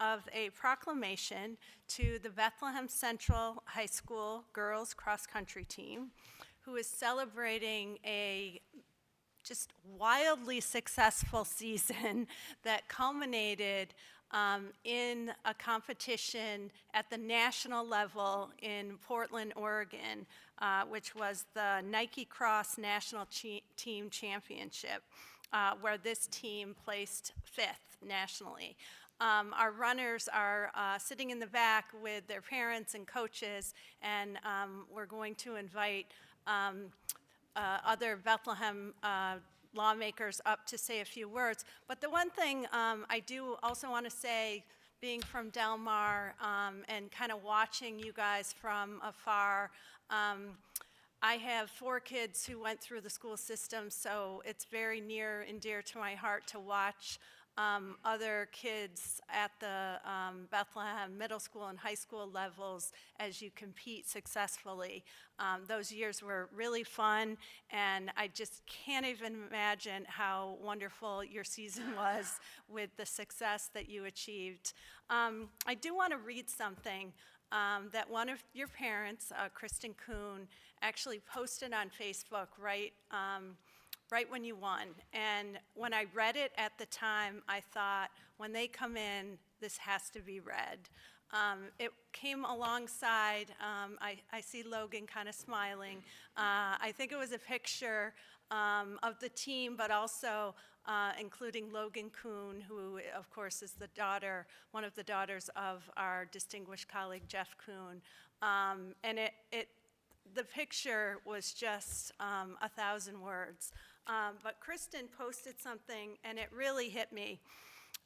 of a proclamation to the Bethlehem Central High School girls cross-country team, who is celebrating a just wildly successful season that culminated in a competition at the national level in Portland, Oregon, which was the Nike Cross National Team Championship, where this team placed 5th nationally. Our runners are sitting in the back with their parents and coaches, and we're going to invite other Bethlehem lawmakers up to say a few words. But the one thing I do also want to say, being from Del Mar and kind of watching you guys from afar, I have 4 kids who went through the school system, so it's very near and dear to my heart to watch other kids at the Bethlehem middle school and high school levels as you compete successfully. Those years were really fun, and I just can't even imagine how wonderful your season was with the success that you achieved. I do want to read something that one of your parents, Kristen Kuhn, actually posted on Facebook right when you won. And when I read it at the time, I thought, when they come in, this has to be read. It came alongside, I see Logan kind of smiling. I think it was a picture of the team, but also including Logan Kuhn, who of course is one of the daughters of our distinguished colleague, Jeff Kuhn. And the picture was just 1,000 words. But Kristen posted something, and it really hit me.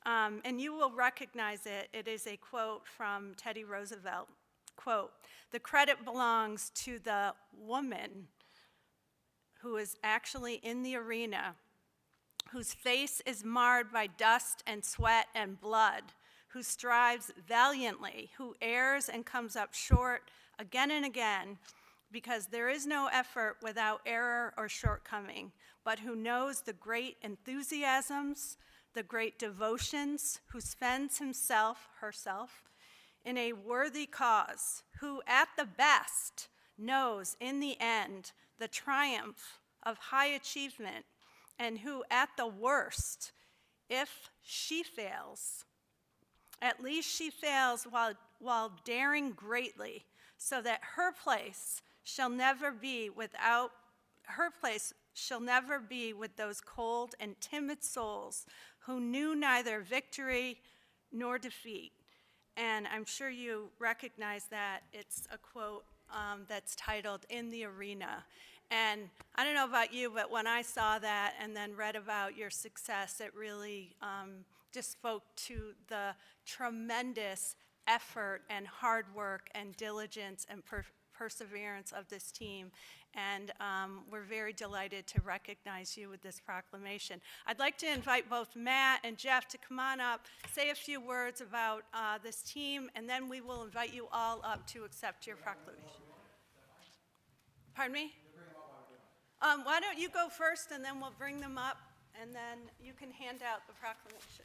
And you will recognize it. It is a quote from Teddy Roosevelt. Quote, "The credit belongs to the woman who is actually in the arena, whose face is marred by dust and sweat and blood, who strives valiantly, who errs and comes up short again and again, because there is no effort without error or shortcoming, but who knows the great enthusiasms, the great devotions, who spends herself, in a worthy cause, who at the best knows in the end the triumph of high achievement, and who at the worst, if she fails, at least she fails while daring greatly, so that her place shall never be with those cold and timid souls who knew neither victory nor defeat." And I'm sure you recognize that. It's a quote that's titled "In the Arena." And I don't know about you, but when I saw that and then read about your success, it really just spoke to the tremendous effort and hard work and diligence and perseverance of this team, and we're very delighted to recognize you with this proclamation. I'd like to invite both Matt and Jeff to come on up, say a few words about this team, and then we will invite you all up to accept your proclamation. Pardon me? Why don't you go first, and then we'll bring them up, and then you can hand out the proclamations.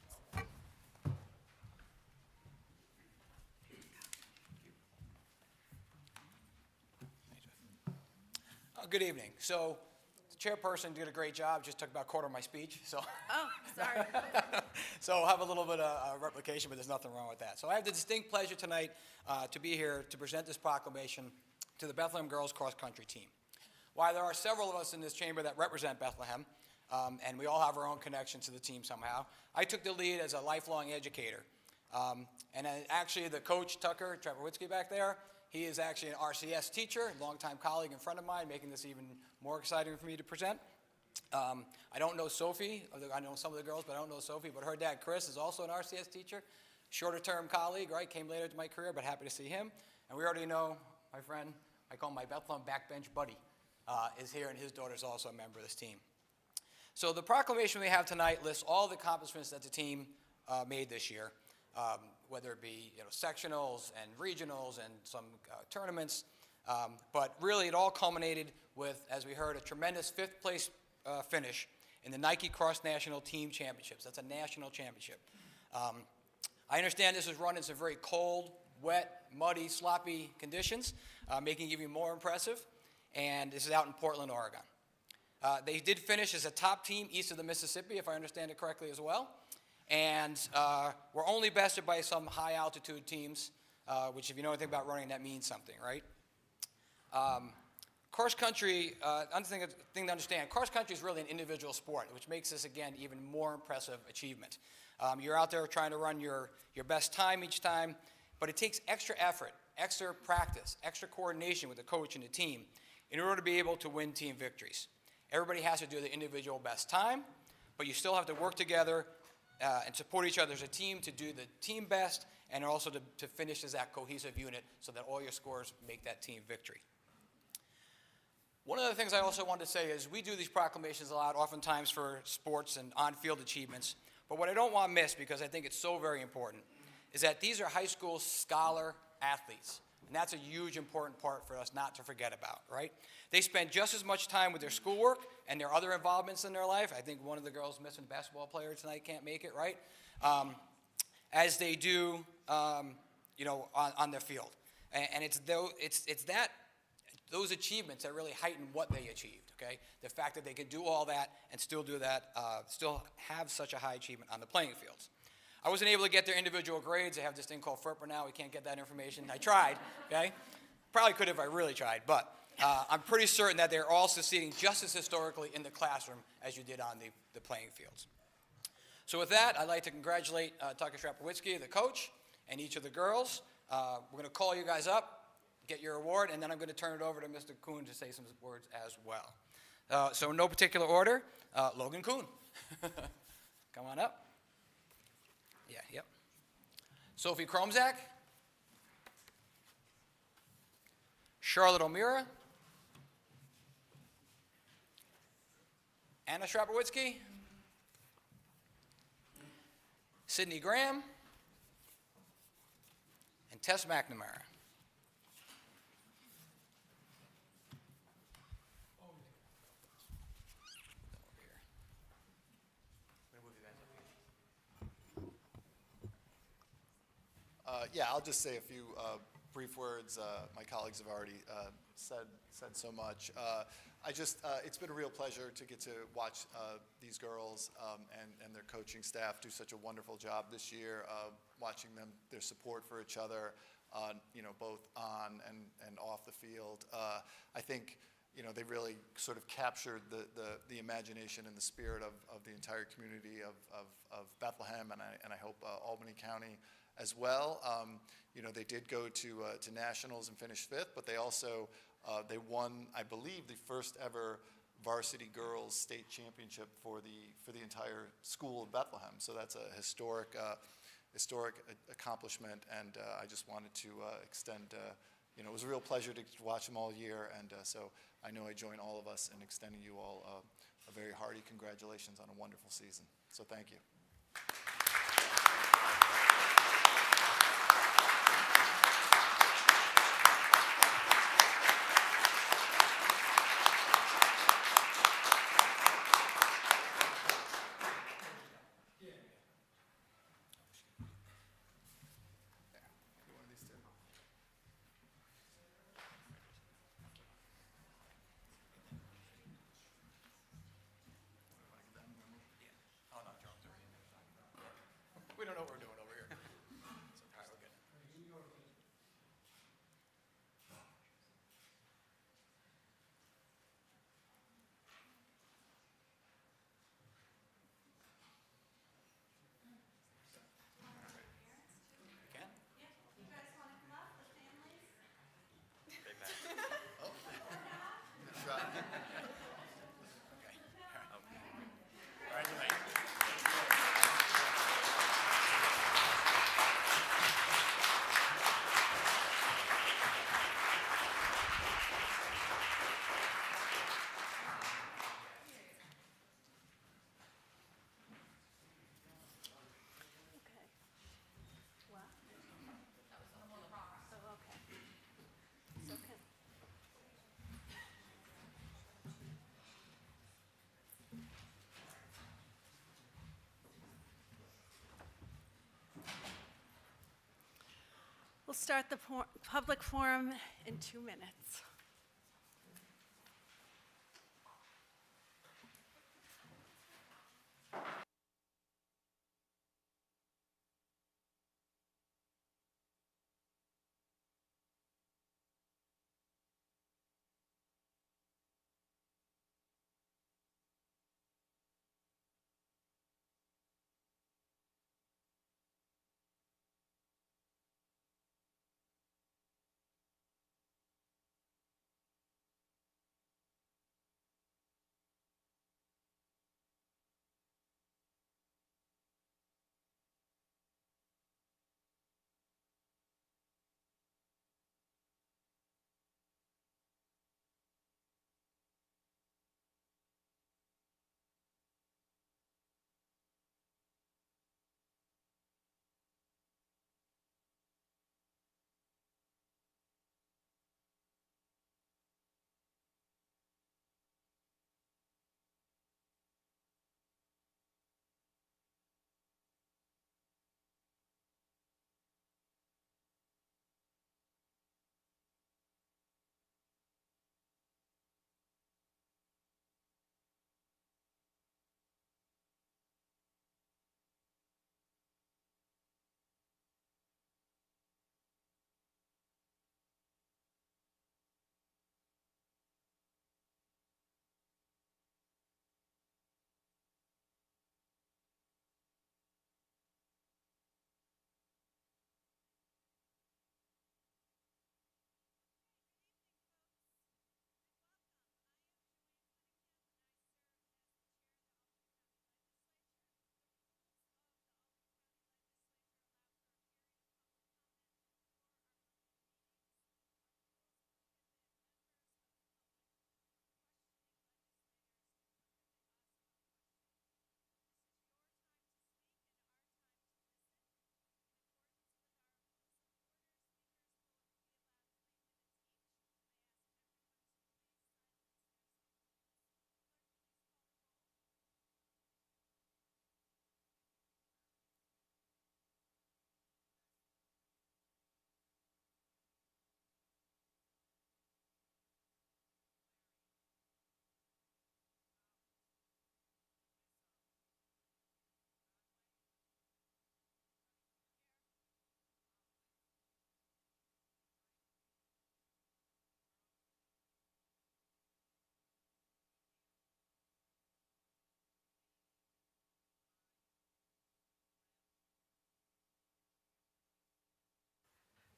Good evening. So the chairperson did a great job, just took about a quarter of my speech. So Oh, sorry. so I'll have a little bit of replication, but there's nothing wrong with that. So I have the distinct pleasure tonight to be here to present this proclamation to the Bethlehem girls cross-country team. While there are several of us in this chamber that represent Bethlehem, and we all have our own connection to the team somehow, I took the lead as a lifelong educator. And actually the coach, Tucker Trevorwitzky back there, he is actually an RCS teacher, a longtime colleague and friend of mine, making this even more exciting for me to present. I don't know Sophie. I know some of the girls, but I don't know Sophie. But her dad, Chris, is also an RCS teacher. Shorter-term colleague, right? Came later to my career, but happy to see him. And we already know my friend, I call him my Bethlehem backbench buddy, is here, and his daughter is also a member of this team. So the proclamation we have tonight lists all the accomplishments that the team made this year. Whether it be sectionals and regionals and some tournaments. But really it all culminated with, as we heard, a tremendous 5th place finish in the Nike Cross National Team Championships. That's a national championship. I understand this was run in some very cold, wet, muddy, sloppy conditions, making it even more impressive. And this is out in Portland, Oregon. They did finish as a top team east of the Mississippi, if I understand it correctly as well. And were only bested by some high altitude teams, which if you know anything about running, that means something, right? Cross country, thing to understand, cross country is really an individual sport, which makes this, again, even more impressive achievement. You're out there trying to run your best time each time, but it takes extra effort, extra practice, extra coordination with the coach and the team in order to be able to win team victories. Everybody has to do the individual best time, but you still have to work together and support each other as a team to do the team best and also to finish as that cohesive unit so that all your scores make that team victory. One of the things I also wanted to say is we do these proclamations a lot, oftentimes for sports and on-field achievements, but what I don't want to miss, because I think it's so very important, is that these are high school scholar athletes. And that's a huge, important part for us not to forget about, right? They spend just as much time with their schoolwork and their other involvements in their life. I think one of the girls missing a basketball player tonight can't make it, right? As they do, on their field. And it's those achievements that really heighten what they achieved, okay? The fact that they can do all that and still do that, still have such a high achievement on the playing fields. I wasn't able to get their individual grades. They have this thing called FERPA now. We can't get that information. I tried, okay? Probably could if I really tried, but I'm pretty certain that they're all succeeding just as historically in the classroom as you did on the playing fields. So with that, I'd like to congratulate Tucker Strapowitzki, the coach, and each of the girls. We're going to call you guys up, get your award, and then I'm going to turn it over to Mr. Kuhn to say some words as well. So in no particular order, Logan Kuhn. Come on up. Yeah, yep. Sophie Kromzak. Charlotte O'Meara. Anna Strapowitzki. Sydney Graham. And Tess McNamara. Yeah, I'll just say a few brief words. My colleagues have already said so much. It's been a real pleasure to get to watch these girls and their coaching staff do such a wonderful job this year, watching their support for each other, both on and off the field. I think, they really sort of captured the imagination and the spirit of the entire community of Bethlehem, and I hope Albany County as well. They did go to nationals and finish fifth, but they also they won, I believe, the first ever varsity girls state championship for the entire school of Bethlehem. So that's a historic accomplishment, and I just wanted to extend. It was a real pleasure to watch them all year, and so I know I join all of us in extending you all a very hearty congratulations on a wonderful season. So thank you. We'll start the public forum in 2 minutes.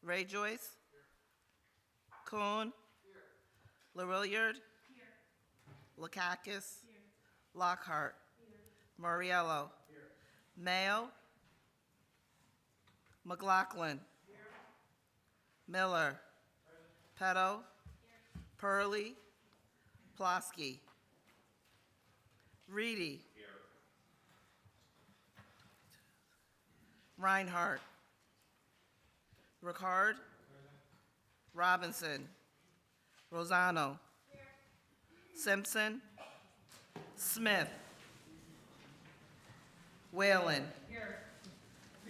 Ray Joyce. Kuhn. Larilliard. Lakakis. Lockhart. Moriello. Mayo. McLaughlin. Miller. Petto. Purley. Plosky. Reedy. Reinhardt. Ricard. Robinson. Rosano. Simpson. Smith. Whalen.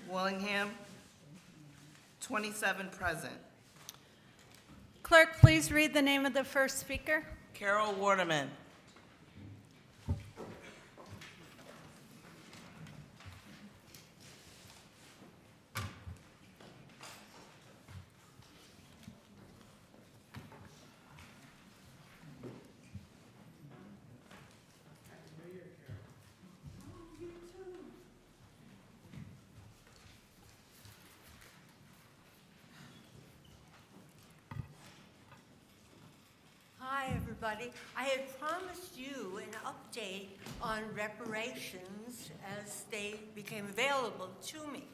Willingham. 27 present. Clerk, please read the name of the first speaker. Carol Waterman. Hi, everybody. I had promised you an update on reparations as they became available to me.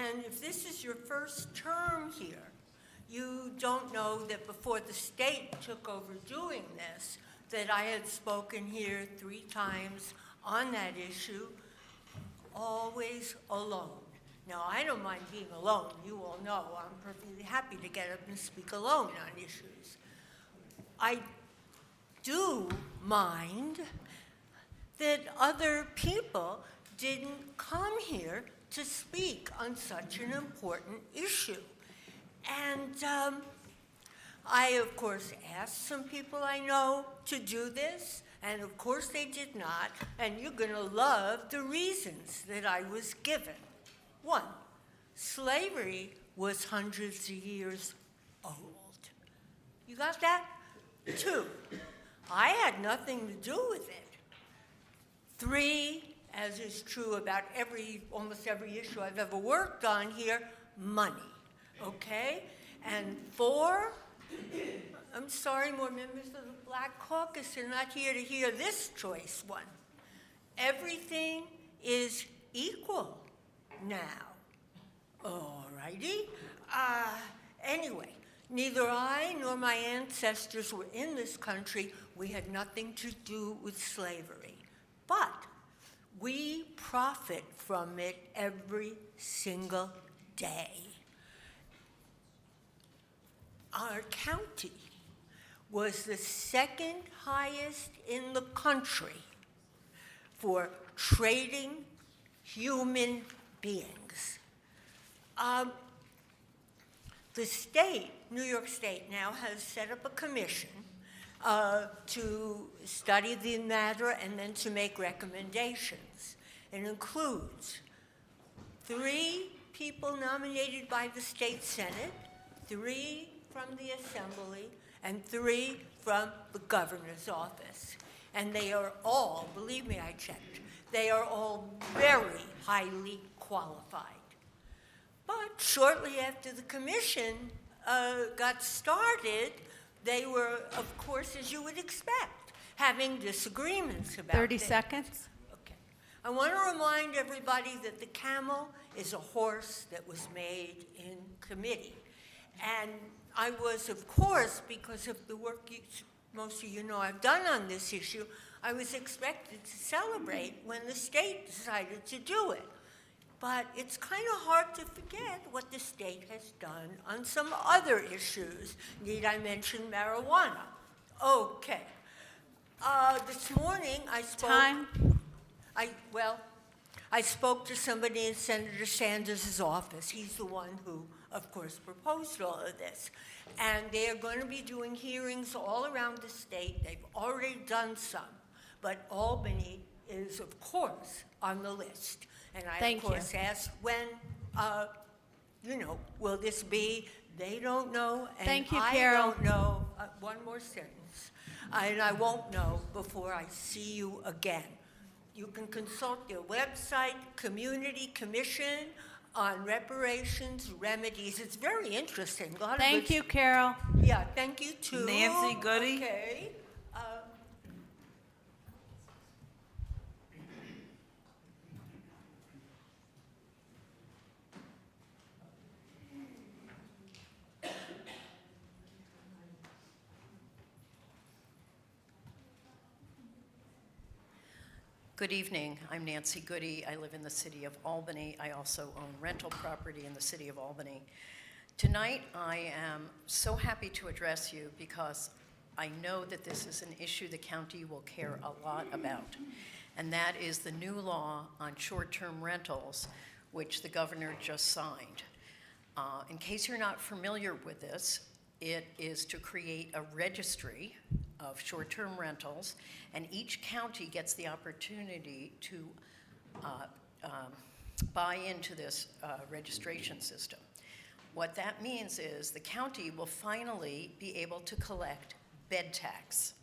And if this is your first term here, you don't know that before the state took over doing this, that I had spoken here 3 times on that issue, always alone. Now, I don't mind being alone. You all know I'm perfectly happy to get up and speak alone on issues. I do mind that other people didn't come here to speak on such an important issue. And I, of course, asked some people I know to do this, and of course they did not, and you're going to love the reasons that I was given. One, slavery was hundreds of years old. You got that? Two, I had nothing to do with it. Three, as is true about almost every issue I've ever worked on here, money, okay? And four, I'm sorry, more members of the Black Caucus are not here to hear this choice one. Everything is equal now. All righty. Anyway, neither I nor my ancestors were in this country. We had nothing to do with slavery. But we profit from it every single day. Our county was the second highest in the country for trading human beings. The state, New York State, now has set up a commission to study the matter and then to make recommendations. It includes 3 people nominated by the state Senate, 3 from the Assembly, and 3 from the governor's office. And they are all, believe me, I checked, they are all very highly qualified. But shortly after the commission got started, they were, of course, as you would expect, having disagreements about 30 things. seconds. Okay. I want to remind everybody that the camel is a horse that was made in committee. And I was, of course, because of the work most of you know I've done on this issue, I was expected to celebrate when the state decided to do it. But it's kind of hard to forget what the state has done on some other issues. Need I mention marijuana? Okay. This morning I spoke. Time. I spoke to somebody in Senator Sanders' office. He's the one who, of course, proposed all of this. And they are going to be doing hearings all around the state. They've already done some. But Albany is, of course, on the list. And I, Thank of course, asked when, will this be? They don't know, and Thank you, I Carol. don't know. One more sentence. And I won't know before I see you again. You can consult their website, Community Commission on Reparations Remedies. It's very interesting. A lot of Thank good- you, Carol. Yeah, thank you, too. Nancy Goody. Okay. Good evening. I'm Nancy Goody. I live in the city of Albany. I also own rental property in the city of Albany. Tonight, I am so happy to address you because I know that this is an issue the county will care a lot about, and that is the new law on short-term rentals, which the governor just signed. In case you're not familiar with this, it is to create a registry of short-term rentals, and each county gets the opportunity to buy into this registration system. What that means is the county will finally be able to collect bed tax.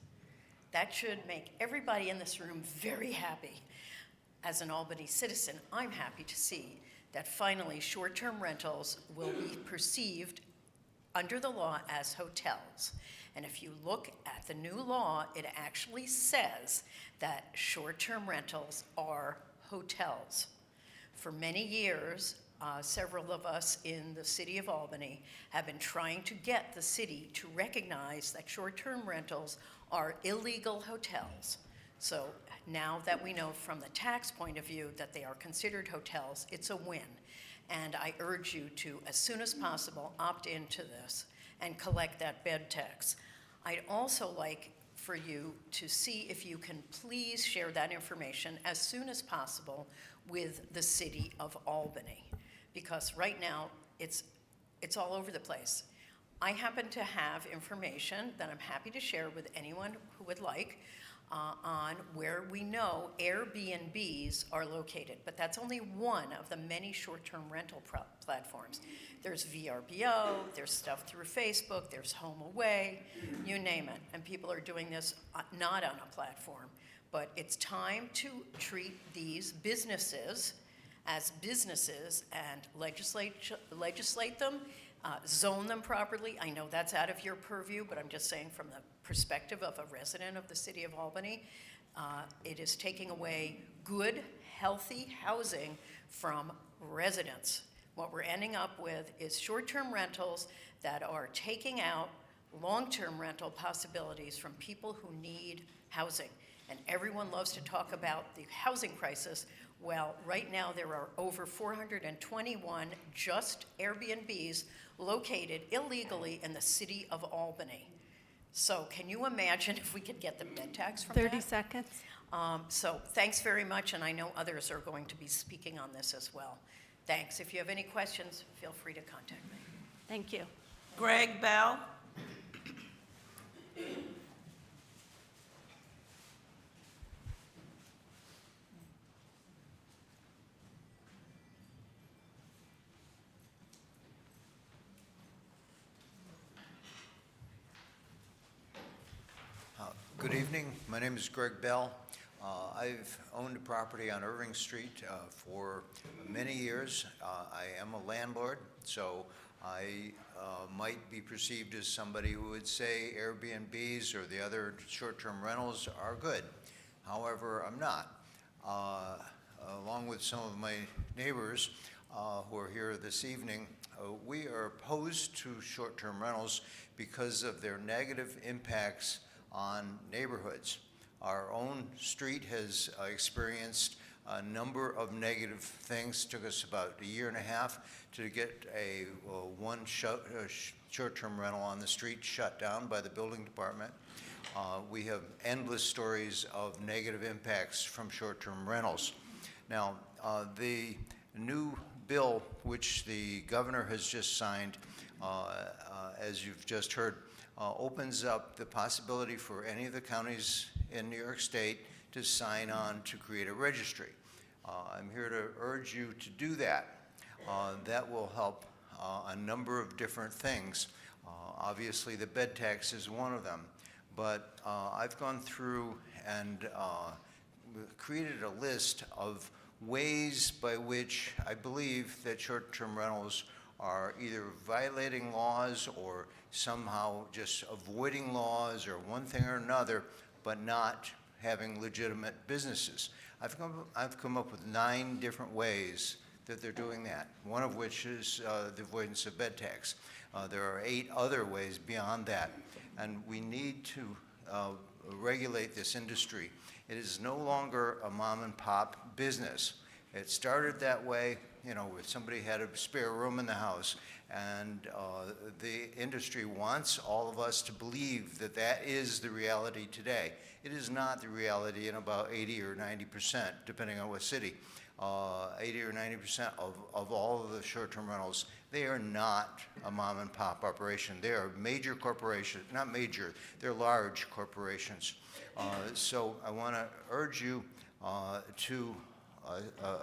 That should make everybody in this room very happy. As an Albany citizen, I'm happy to see that finally short-term rentals will be perceived under the law as hotels. And if you look at the new law, it actually says that short-term rentals are hotels. For many years, several of us in the city of Albany have been trying to get the city to recognize that short-term rentals are illegal hotels. So now that we know from the tax point of view that they are considered hotels, it's a win. And I urge you to, as soon as possible, opt into this and collect that bed tax. I'd also like for you to see if you can please share that information as soon as possible with the city of Albany. Because right now, it's it's all over the place. I happen to have information that I'm happy to share with anyone who would like on where we know Airbnbs are located, but that's only one of the many short-term rental platforms. There's VRBO, there's stuff through Facebook, there's HomeAway, you name it, and people are doing this not on a platform. But it's time to treat these businesses as businesses and legislate them, zone them properly. I know that's out of your purview, but I'm just saying from the perspective of a resident of the city of Albany, it is taking away good, healthy housing from residents. What we're ending up with is short-term rentals that are taking out long-term rental possibilities from people who need housing. And everyone loves to talk about the housing crisis. Well, right now there are over 421 just Airbnbs located illegally in the city of Albany. So can you imagine if we could get the bed tax from that? 30 seconds. So thanks very much, and I know others are going to be speaking on this as well. Thanks. If you have any questions, feel free to contact me. Thank you. Greg Bell. Good evening. My name is Greg Bell. I've owned a property on Irving Street for many years. I am a landlord, so I might be perceived as somebody who would say Airbnbs or the other short-term rentals are good. However, I'm not. Along with some of my neighbors who are here this evening, we are opposed to short-term rentals because of their negative impacts on neighborhoods. Our own street has experienced a number of negative things. It took us about a year and a half to get one short-term rental on the street shut down by the building department. We have endless stories of negative impacts from short-term rentals. Now, the new bill, which the governor has just signed, as you've just heard, opens up the possibility for any of the counties in New York State to sign on to create a registry. I'm here to urge you to do that. That will help a number of different things. Obviously, the bed tax is one of them, but I've gone through and created a list of ways by which I believe that short-term rentals are either violating laws or somehow just avoiding laws or one thing or another, but not having legitimate businesses. I've come up with 9 different ways that they're doing that, one of which is the avoidance of bed tax. There are 8 other ways beyond that, and we need to regulate this industry. It is no longer a mom and pop business. It started that way, you know, if somebody had a spare room in the house, and the industry wants all of us to believe that that is the reality today. It is not the reality in about 80 or 90%, depending on what city. 80 or 90% of all of the short-term rentals, they are not a mom and pop operation. They are major corporations, not major, they're large corporations. So I want to urge you to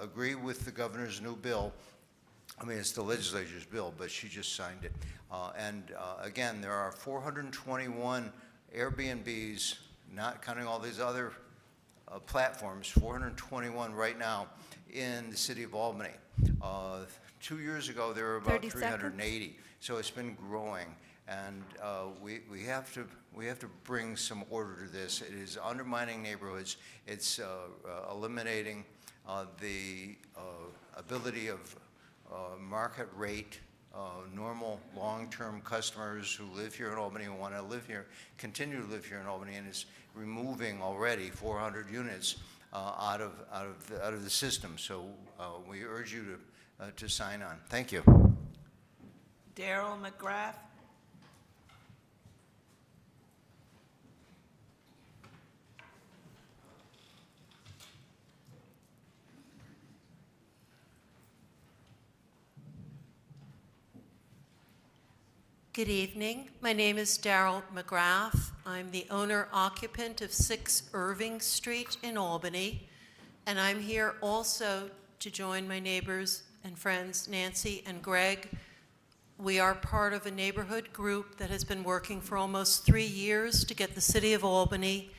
agree with the governor's new bill. I mean, it's the legislature's bill, but she just signed it. Again, there are 421 Airbnbs, not counting all these other platforms, 421 right now in the city of Albany. 2 years ago, there were about 30 seconds. 380. So it's been growing, and we have to bring some order to this. It is undermining neighborhoods. It's eliminating the ability of market rate, normal long-term customers who live here in Albany and want to live here, continue to live here in Albany, and is removing already 400 units out of the system. So we urge you to sign on. Thank you. Daryl McGrath. Good evening. My name is Daryl McGrath. I'm the owner-occupant of 6 Irving Street in Albany, and I'm here also to join my neighbors and friends, Nancy and Greg. We are part of a neighborhood group that has been working for almost 3 years to get the City of Albany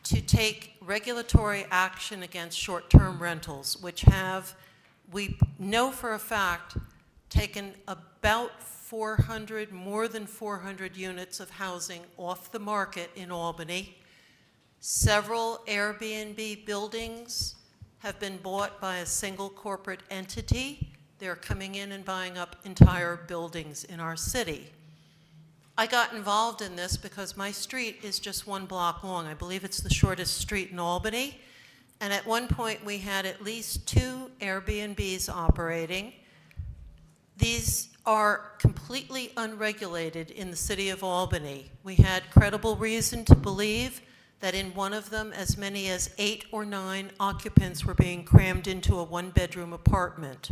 to take regulatory action against short-term rentals, which have, we know for a fact, taken about more than 400 units of housing off the market in Albany. Several Airbnb buildings have been bought by a single corporate entity. They're coming in and buying up entire buildings in our city. I got involved in this because my street is just 1 block long. I believe it's the shortest street in Albany. And at one point, we had at least 2 Airbnbs operating. These are completely unregulated in the city of Albany. We had credible reason to believe that in one of them, as many as 8 or 9 occupants were being crammed into a 1-bedroom apartment.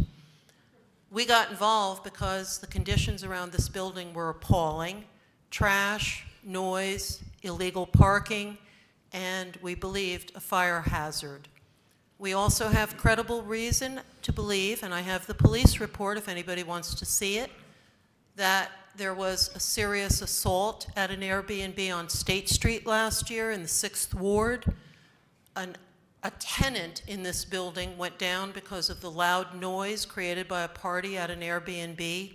We got involved because the conditions around this building were appalling: trash, noise, illegal parking, and we believed a fire hazard. We also have credible reason to believe, and I have the police report if anybody wants to see it, that there was a serious assault at an Airbnb on State Street last year in the 6th Ward. A tenant in this building went down because of the loud noise created by a party at an Airbnb.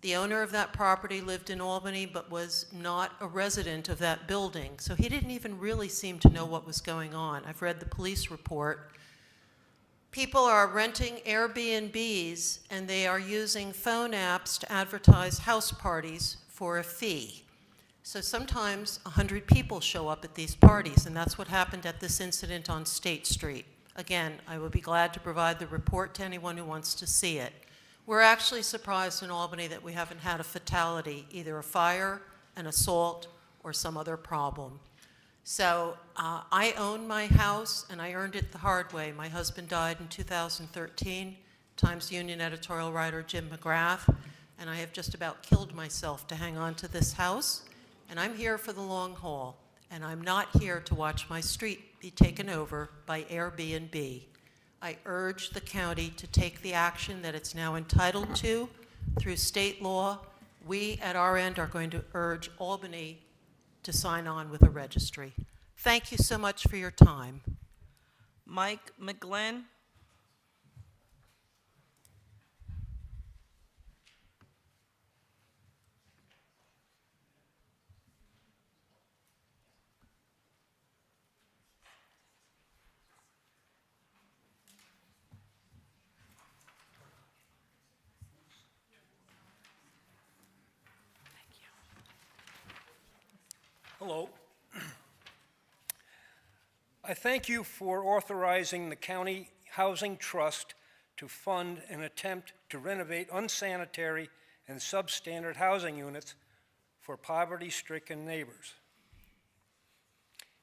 The owner of that property lived in Albany but was not a resident of that building, so he didn't even really seem to know what was going on. I've read the police report. People are renting Airbnbs and they are using phone apps to advertise house parties for a fee. So sometimes 100 people show up at these parties, and that's what happened at this incident on State Street. Again, I would be glad to provide the report to anyone who wants to see it. We're actually surprised in Albany that we haven't had a fatality, either a fire, an assault, or some other problem. So I own my house, and I earned it the hard way. My husband died in 2013, Times Union editorial writer Jim McGrath, and I have just about killed myself to hang on to this house. And I'm here for the long haul, and I'm not here to watch my street be taken over by Airbnb. I urge the county to take the action that it's now entitled to through state law. We, at our end, are going to urge Albany to sign on with a registry. Thank you so much for your time. Mike McGlynn. Hello. I thank you for authorizing the County Housing Trust to fund an attempt to renovate unsanitary and substandard housing units for poverty-stricken neighbors.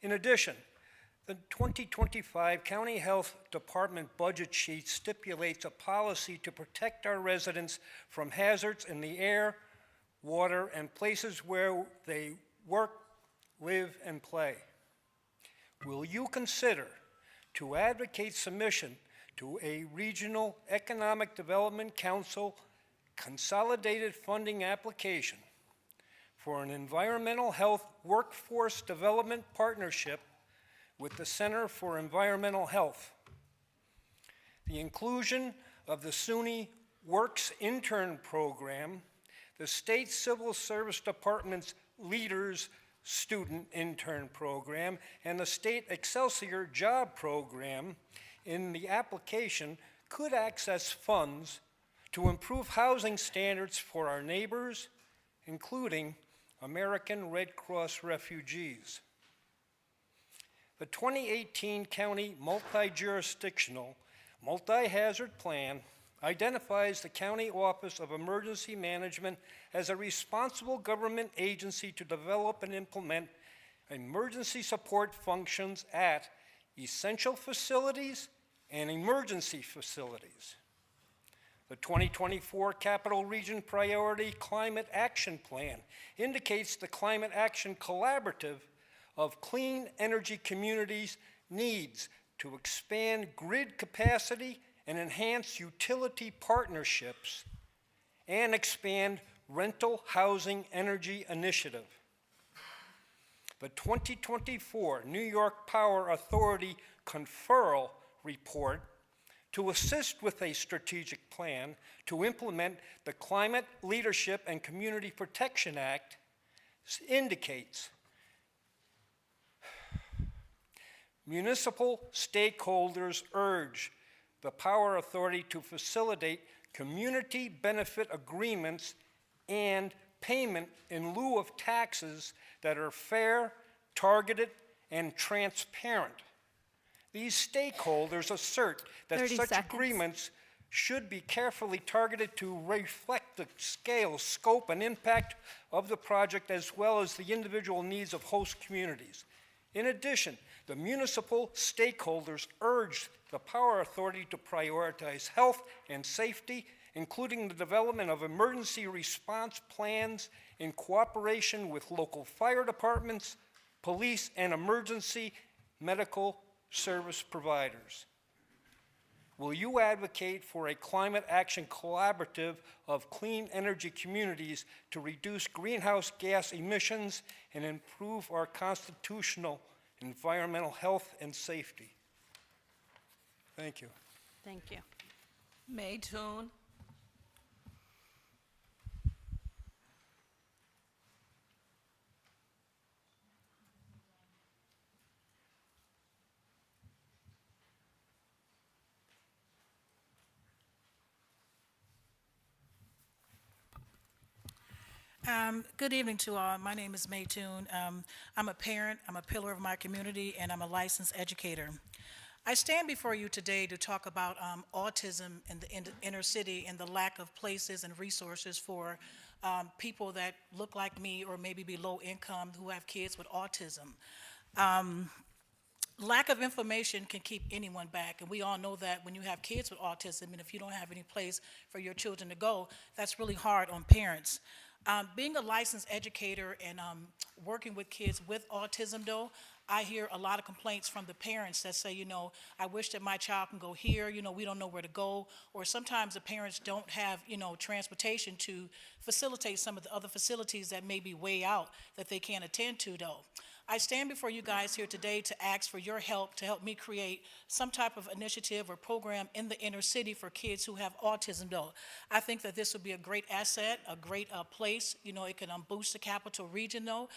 In addition, the 2025 County Health Department budget sheet stipulates a policy to protect our residents from hazards in the air, water, and places where they work, live, and play. Will you consider to advocate submission to a Regional Economic Development Council consolidated funding application for an environmental health workforce development partnership with the Center for Environmental Health? The inclusion of the SUNY Works Intern Program, the State Civil Service Department's Leaders Student Intern Program, and the State Excelsior Job Program in the application could access funds to improve housing standards for our neighbors, including American Red Cross refugees. The 2018 County Multi-Jurisdictional Multi-Hazard Plan identifies the County Office of Emergency Management as a responsible government agency to develop and implement emergency support functions at essential facilities and emergency facilities. The 2024 Capital Region Priority Climate Action Plan indicates the Climate Action Collaborative of Clean Energy Communities needs to expand grid capacity and enhance utility partnerships and expand rental housing energy initiative. The 2024 New York Power Authority Conferral Report to assist with a strategic plan to implement the Climate Leadership and Community Protection Act indicates municipal stakeholders urge the Power Authority to facilitate community benefit agreements and payment in lieu of taxes that are fair, targeted, and transparent. These stakeholders assert that 30 such seconds. agreements should be carefully targeted to reflect the scale, scope, and impact of the project as well as the individual needs of host communities. In addition, the municipal stakeholders urged the Power Authority to prioritize health and safety, including the development of emergency response plans in cooperation with local fire departments, police, and emergency medical service providers. Will you advocate for a climate action collaborative of clean energy communities to reduce greenhouse gas emissions and improve our constitutional environmental health and safety? Thank you. Thank you. May Toon. Good evening to all. My name is May Toon. I'm a parent, I'm a pillar of my community, and I'm a licensed educator. I stand before you today to talk about autism in the inner city and the lack of places and resources for people that look like me or maybe below income who have kids with autism. Lack of information can keep anyone back, and we all know that when you have kids with autism and if you don't have any place for your children to go, that's really hard on parents. Being a licensed educator and working with kids with autism, though, I hear a lot of complaints from the parents that say, you know, I wish that my child can go here, you know, we don't know where to go, or sometimes the parents don't have, you know, transportation to facilitate some of the other facilities that may be way out that they can't attend to, though. I stand before you guys here today to ask for your help to help me create some type of initiative or program in the inner city for kids who have autism, though. I think that this would be a great asset, a great place. You know, it can boost the capital region, though.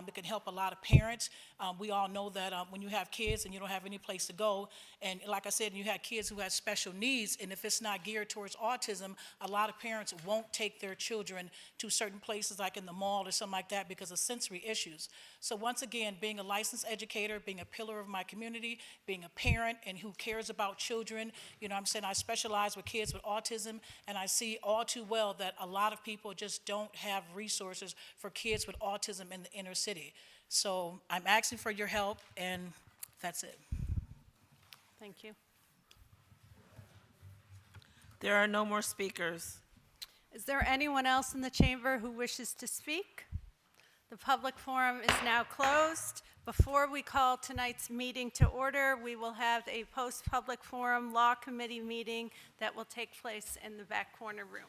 It can help a lot of parents. We all know that when you have kids and you don't have any place to go, and like I said, you have kids who have special needs, and if it's not geared towards autism, a lot of parents won't take their children to certain places like in the mall or something like that because of sensory issues. So once again, being a licensed educator, being a pillar of my community, being a parent and who cares about children, you know what I'm saying, I specialize with kids with autism, and I see all too well that a lot of people just don't have resources for kids with autism in the inner city. So I'm asking for your help, and that's it. Thank you. There are no more speakers. Is there anyone else in the chamber who wishes to speak? The public forum is now closed. Before we call tonight's meeting to order, we will have a post-public forum law committee meeting that will take place in the back corner room.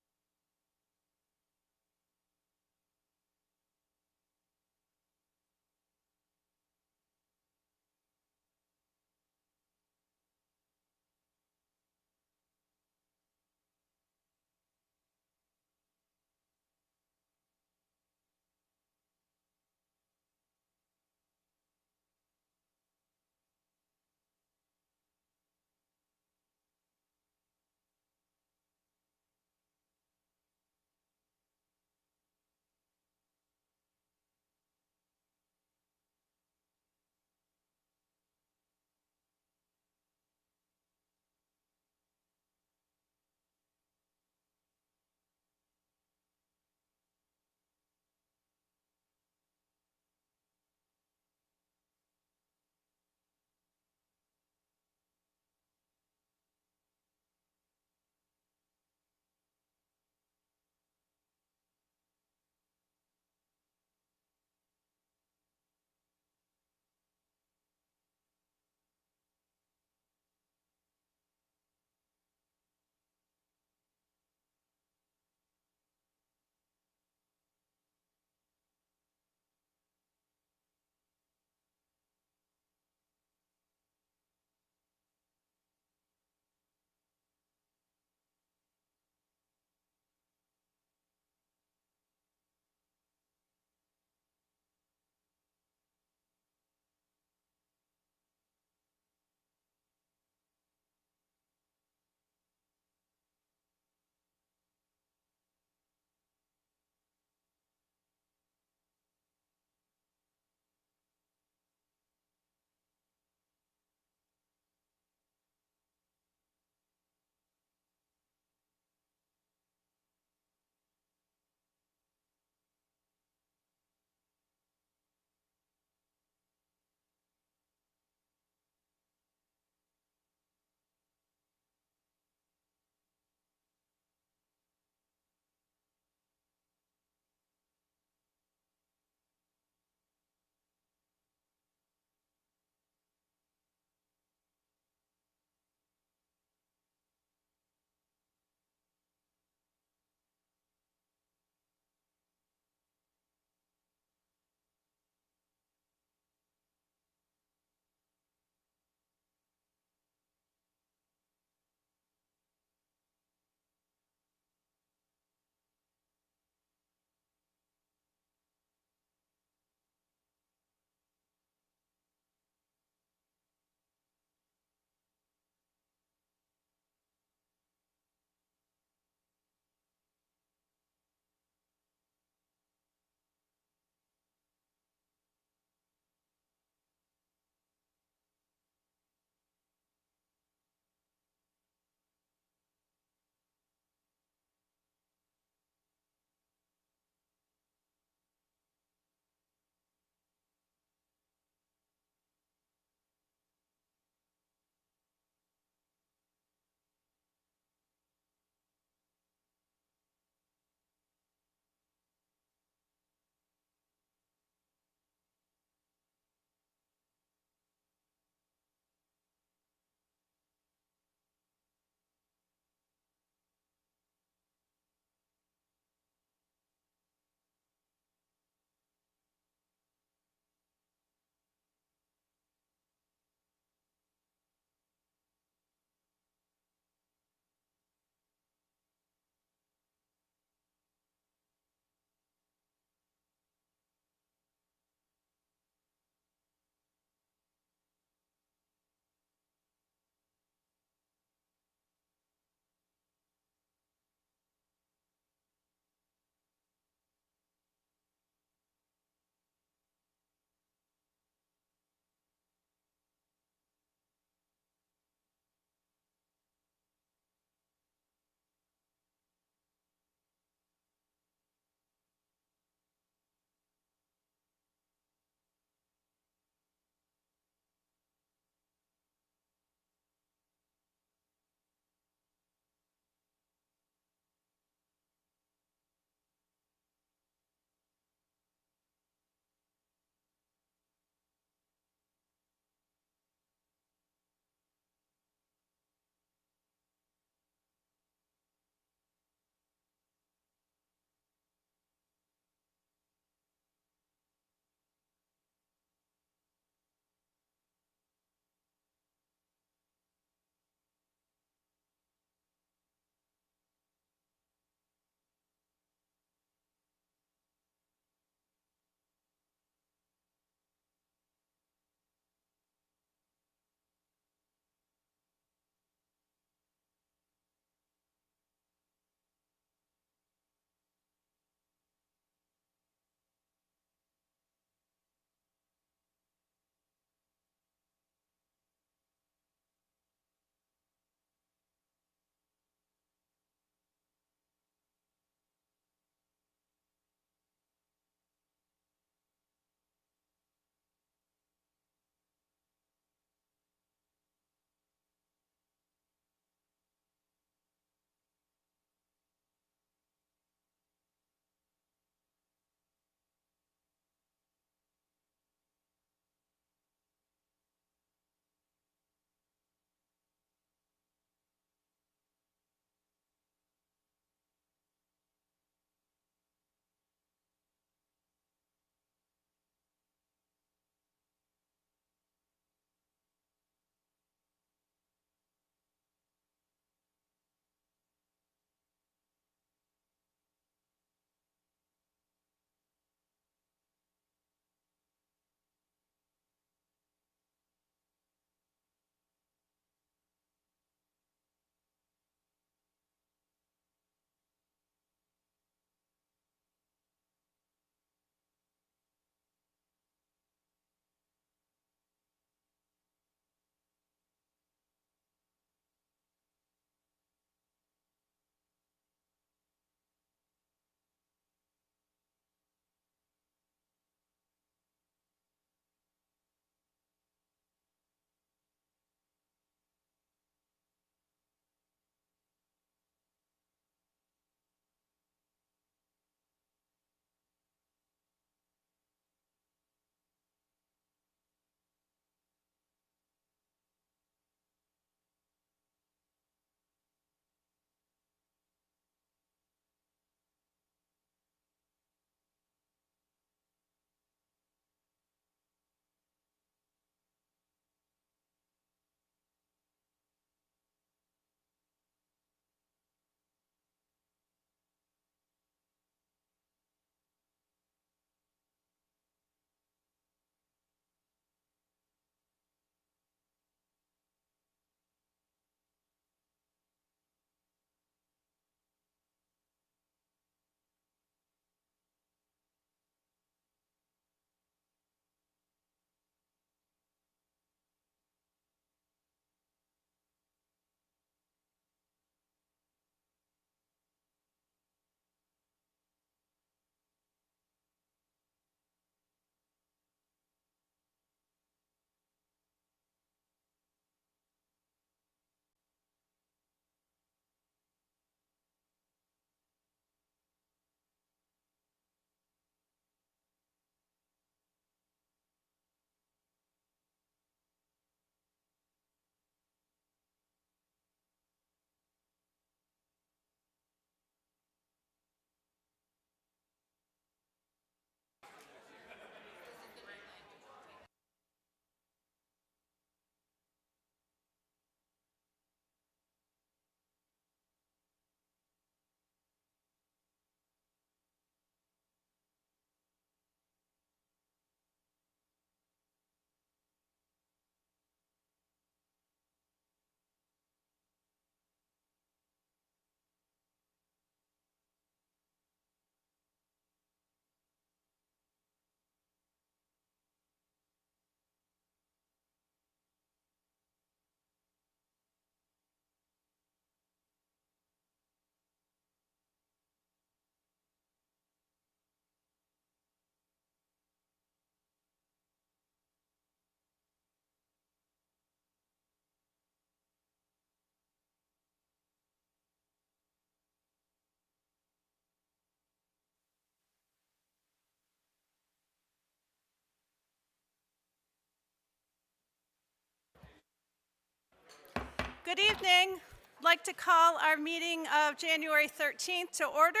Good evening. I'd like to call our meeting of January 13th to order.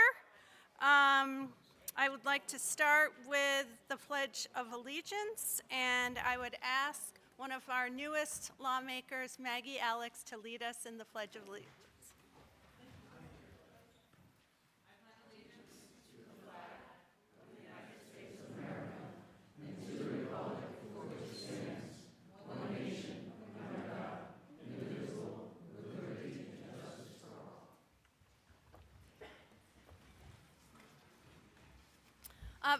I would like to start with the Pledge of Allegiance, and I would ask one of our newest lawmakers, Maggie Alex, to lead us in the Pledge of Allegiance.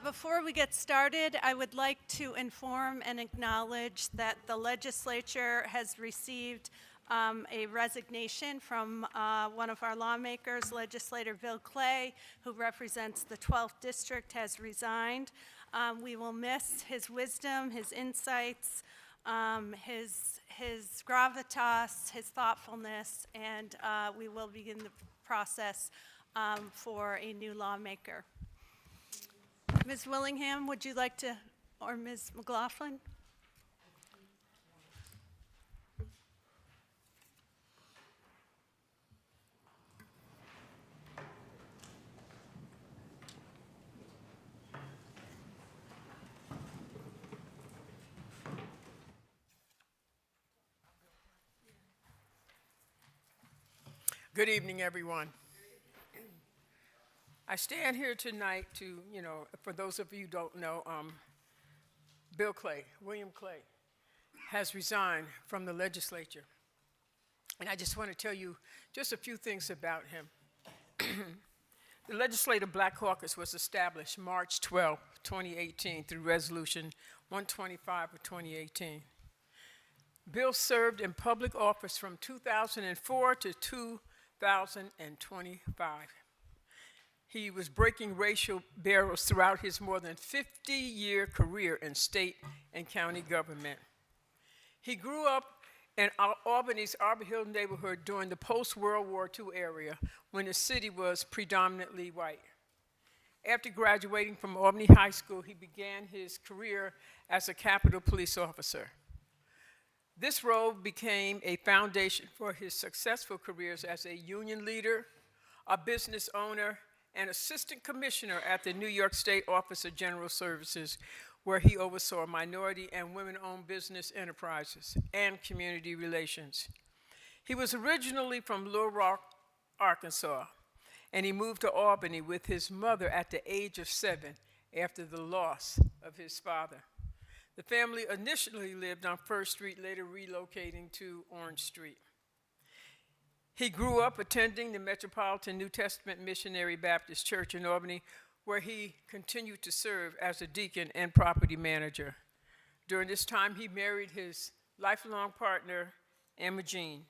Before we get started, I would like to inform and acknowledge that the legislature has received a resignation from one of our lawmakers, Legislator Bill Clay, who represents the 12th District, has resigned. We will miss his wisdom, his insights, his gravitas, his thoughtfulness, and we will begin the process for a new lawmaker. Ms. Willingham, would you like to, or Ms. McLaughlin? Good evening, everyone. I stand here tonight to, for those of you who don't know, Bill Clay, William Clay, has resigned from the legislature. And I just want to tell you just a few things about him. The Legislative Black Caucus was established March 12, 2018, through Resolution 125 of 2018. Bill served in public office from 2004 to 2025. He was breaking racial barriers throughout his more than 50-year career in state and county government. He grew up in Albany's Arbor Hill neighborhood during the post-World War II era when the city was predominantly white. After graduating from Albany High School, he began his career as a Capitol Police officer. This role became a foundation for his successful careers as a union leader, a business owner, and assistant commissioner at the New York State Office of General Services, where he oversaw minority and women-owned business enterprises and community relations. He was originally from Little Rock, Arkansas, and he moved to Albany with his mother at the age of 7 after the loss of his father. The family initially lived on First Street, later relocating to Orange Street. He grew up attending the Metropolitan New Testament Missionary Baptist Church in Albany, where he continued to serve as a deacon and property manager. During this time, he married his lifelong partner, Emma Jean.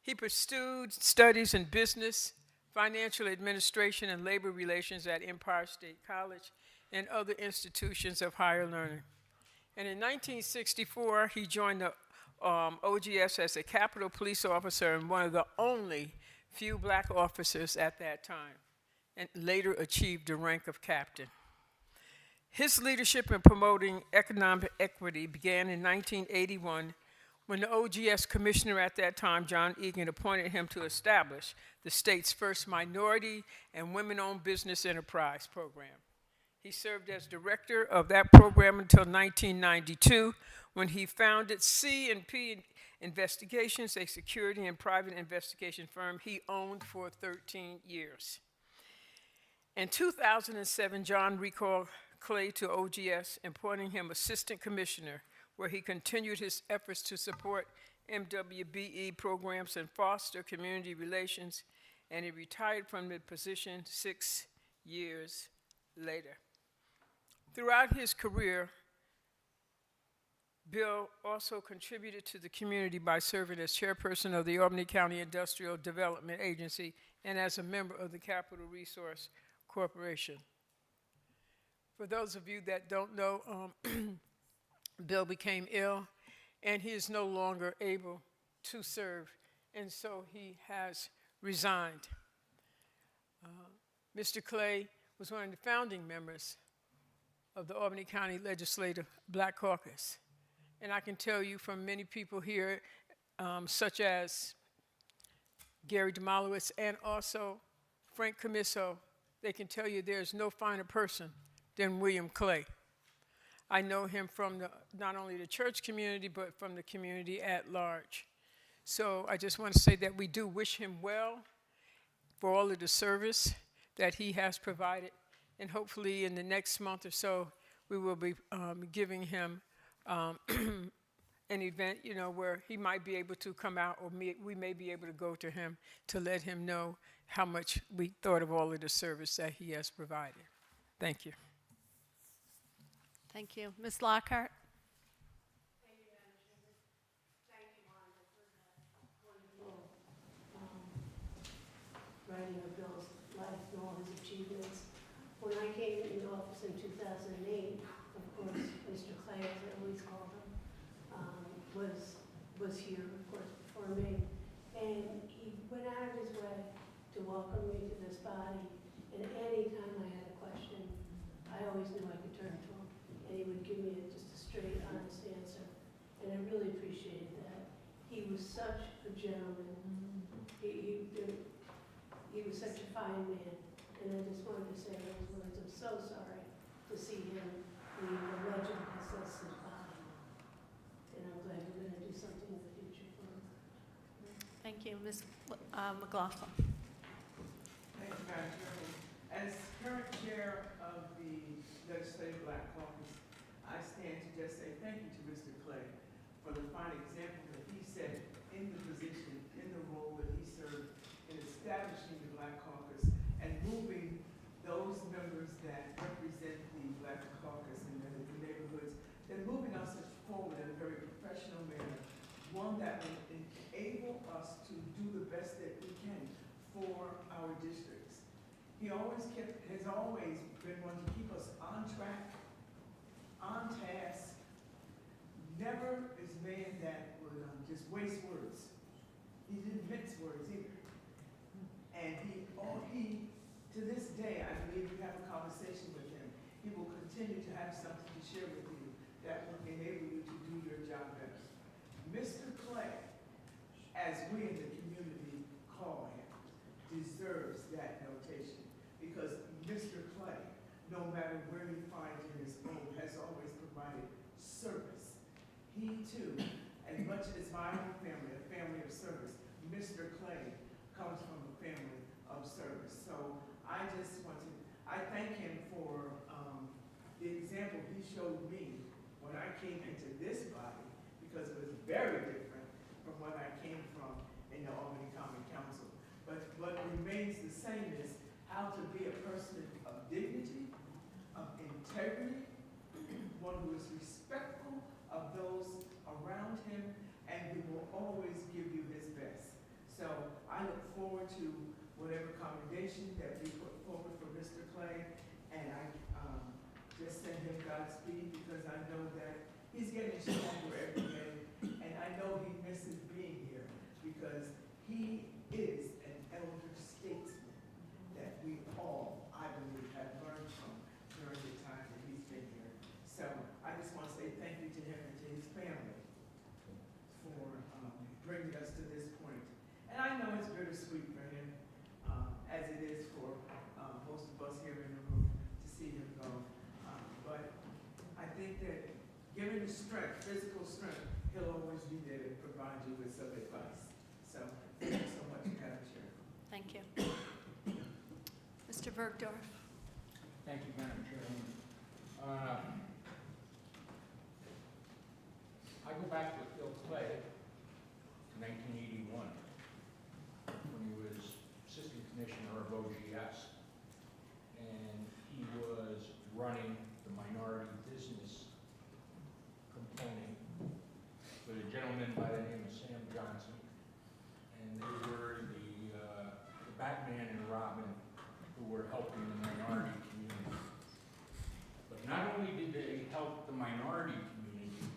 He pursued studies in business, financial administration, and labor relations at Empire State College and other institutions of higher learning. And in 1964, he joined the OGS as a Capitol Police officer and one of the only few black officers at that time, and later achieved the rank of captain. His leadership in promoting economic equity began in 1981 when the OGS commissioner at that time, John Egan, appointed him to establish the state's first minority and women-owned business enterprise program. He served as director of that program until 1992, when he founded C&P Investigations, a security and private investigation firm he owned for 13 years. In 2007, John recalled Clay to OGS, appointing him assistant commissioner, where he continued his efforts to support MWBE programs and foster community relations, and he retired from the position 6 years later. Throughout his career, Bill also contributed to the community by serving as chairperson of the Albany County Industrial Development Agency and as a member of the Capital Resource Corporation. For those of you that don't know, Bill became ill, and he is no longer able to serve, and so he has resigned. Mr. Clay was one of the founding members of the Albany County Legislative Black Caucus. And I can tell you from many people here such as Gary Demolowitz and also Frank Camiso, they can tell you there's no finer person than William Clay. I know him from not only the church community, but from the community at large. So I just want to say that we do wish him well for all of the service that he has provided. And hopefully in the next month or so, we will be giving him an event, where he might be able to come out, or we may be able to go to him to let him know how much we thought of all of the service that he has provided. Thank you. Thank you. Ms. Lockhart? Thank you, Madam Chairman. Thank you, Wanda, for that wonderful writing of Bill's life and all his achievements. When I came into office in 2008, of course, Mr. Clay, as I always called him, was here, of course, before me. And he went out of his way to welcome me to this body. And any time I had a question, I always knew I could turn to him. And he would give me just a straight, honest answer. And I really appreciated that. He was such a gentleman. He was such a fine man. And I just wanted to say those words. I'm so sorry to see him leave a legend as this body. And I'm glad we're going to do something in the future for him. Thank you. Ms. McLaughlin? Thank you, Madam Chairman. As current chair of the Legislative Black Caucus, I stand to just say thank you to Mr. Clay for the fine example that he set in the position, in the role that he served in establishing the Black Caucus and moving those members that represent the Black Caucus in the neighborhoods, and moving us forward in a very professional manner, one that will enable us to do the best that we can for our districts. He has always been one to keep us on track, on task, never is a man that would just waste words. He didn't mince words either. And he, to this day, I believe we have a conversation with him. He will continue to have something to share with you that will enable you to do your job better. Mr. Clay, as we in the community call him, deserves that notation because Mr. Clay, no matter where he finds in his role, has always provided service. He too, as much as my own family, a family of service, Mr. Clay comes from a family of service. So I thank him for the example he showed me when I came into this body, because it was very different from what I came from in the Albany Common Council. But what remains the same is how to be a person of dignity, of integrity, one who is respectful of those around him, and who will always give you his best. So I look forward to whatever commendation that we put forward for Mr. Clay, and I just send him Godspeed because I know that he's getting stronger every day, and I know he misses being here because he is an elder statesman that we all, I believe, have learned from during the time that he's been here. So I just want to say thank you to him and to his family for bringing us to this point. And I know it's bittersweet for him, as it is for most of us here in the room to see him go. But I think that given the strength, physical strength, he'll always be there to provide you with some advice. So thank you so much, Madam Chair. Thank you. Mr. Bergdorf? Thank you, Madam Chairman. I go back with Bill Clay to 1981 when he was Assistant Commissioner of OGS, and he was running the minority business component with a gentleman by the name of Sam Johnson, and they were the Batman and Robin who were helping the minority community. But not only did they help the minority community,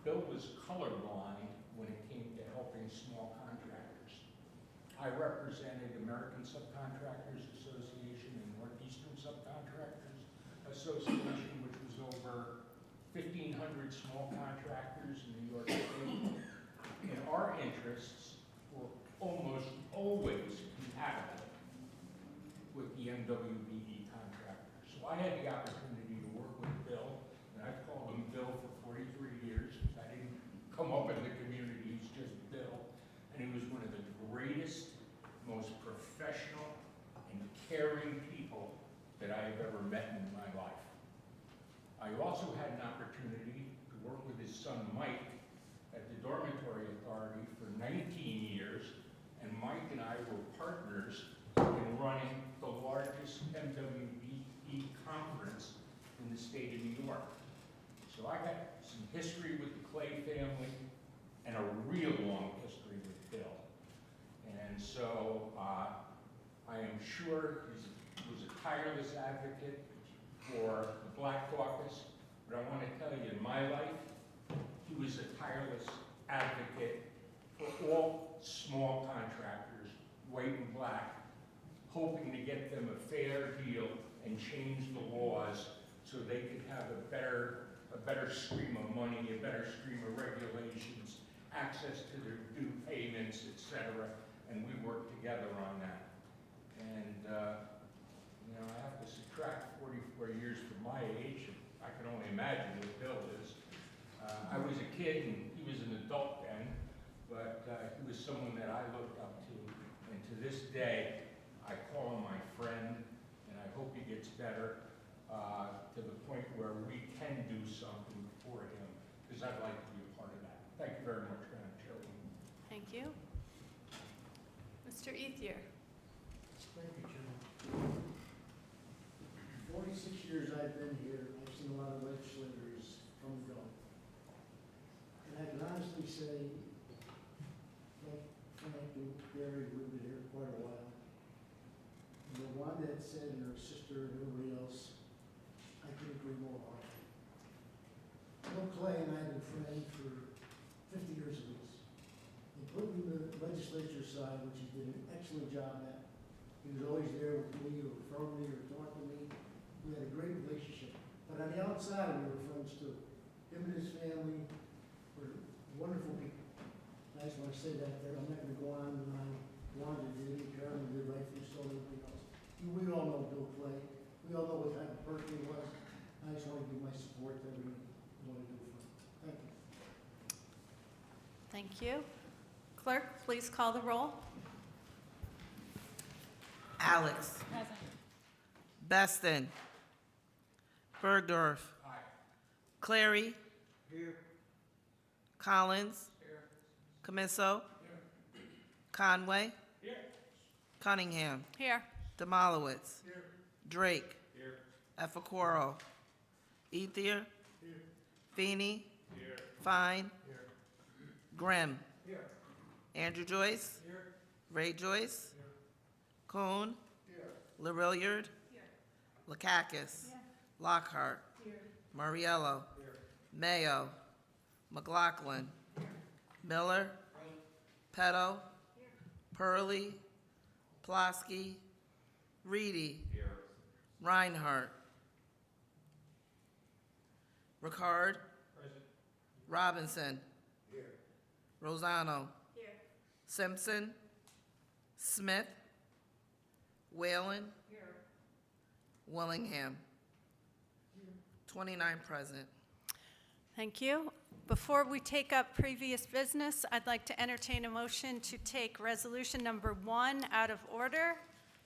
Bill was colorblind when it came to helping small contractors. I represented American Subcontractors Association and Northeastern Subcontractors Association, which was over 1,500 small contractors in New York State. and our interests were almost always compatible with the MWBE contractor. So I had the opportunity to work with Bill, and I've called him Bill for 43 years. I didn't come up in the community, he's just Bill. And he was one of the greatest, most professional and caring people that I have ever met in my life. I also had an opportunity to work with his son Mike at the Dormitory Authority for 19 years, and Mike and I were partners in running the largest MWBE conference in the state of New York. So I got some history with the Clay family and a real long history with Bill. And so I am sure he was a tireless advocate for the Black Caucus, but I want to tell you, in my life, he was a tireless advocate for all small contractors, white and black, hoping to get them a fair deal and change the laws so they could have a better stream of money, a better stream of regulations, access to their due payments, etc. And we worked together on that. And you know, I have to subtract 44 years from my age, and I can only imagine what Bill is. I was a kid and he was an adult then, but he was someone that I looked up to. And to this day, I call him my friend, and I hope he gets better to the point where we can do something for him, because I'd like to be a part of that. Thank you very much, Madam Chairwoman. Thank you. Mr. Ethier. Thank you, Jim. 46 years I've been here, I've seen a lot of legislators come and go. And I can honestly say, like Frank and Gary, we've been here quite a while. And the one that said, and her sister and everybody else, I can agree more on. Bill Clay and I have been friends for 50 years at least. And putting the legislature aside, which he did an excellent job at, he was always there with me or from me or talking to me. We had a great relationship. But on the outside, we were friends too. Him and his family were wonderful people. I just want to say that there. I'm not going to go on and on. Wanda did, Carolyn did, rightfully so, and everything else. We all know Bill Clay. We all know what type of person he was. I just want to give my support to everything you want to do for him. Thank you. Thank you. Clerk, please call the roll. Alex. Beston. Bergdorf. Clary. Here. Collins. Camiso. Conway. Cunningham. Here. Demolowitz. Drake. Efacoro. Ethier. Feeney. Fine. Grimm. Andrew Joyce. Ray Joyce. Cohn. LaRilliard. Lakakis. Lockhart. Mariello. Mayo. McLaughlin. Miller. Petto. Purley. Plosky. Reedy. Reinhardt. Ricard. Robinson. Rosano. Simpson. Smith. Whalen. Willingham. 29 present. Thank you. Before we take up previous business, I'd like to entertain a motion to take resolution number 1 out of order.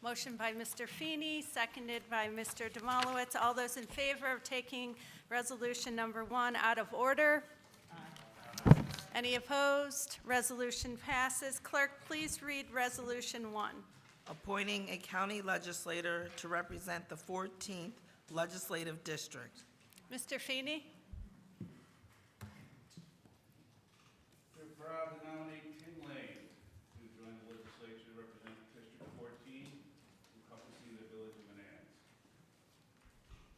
Motion by Mr. Feeney, seconded by Mr. Demolowitz. All those in favor of taking resolution number 1 out of order? Any opposed? Resolution passes. Clerk, please read resolution 1. Appointing a county legislator to represent the 14th Legislative District. Mr. Feeney? We're proud to nominate Tim Lane to join the legislature to represent District 14, encompassing the village of Manans.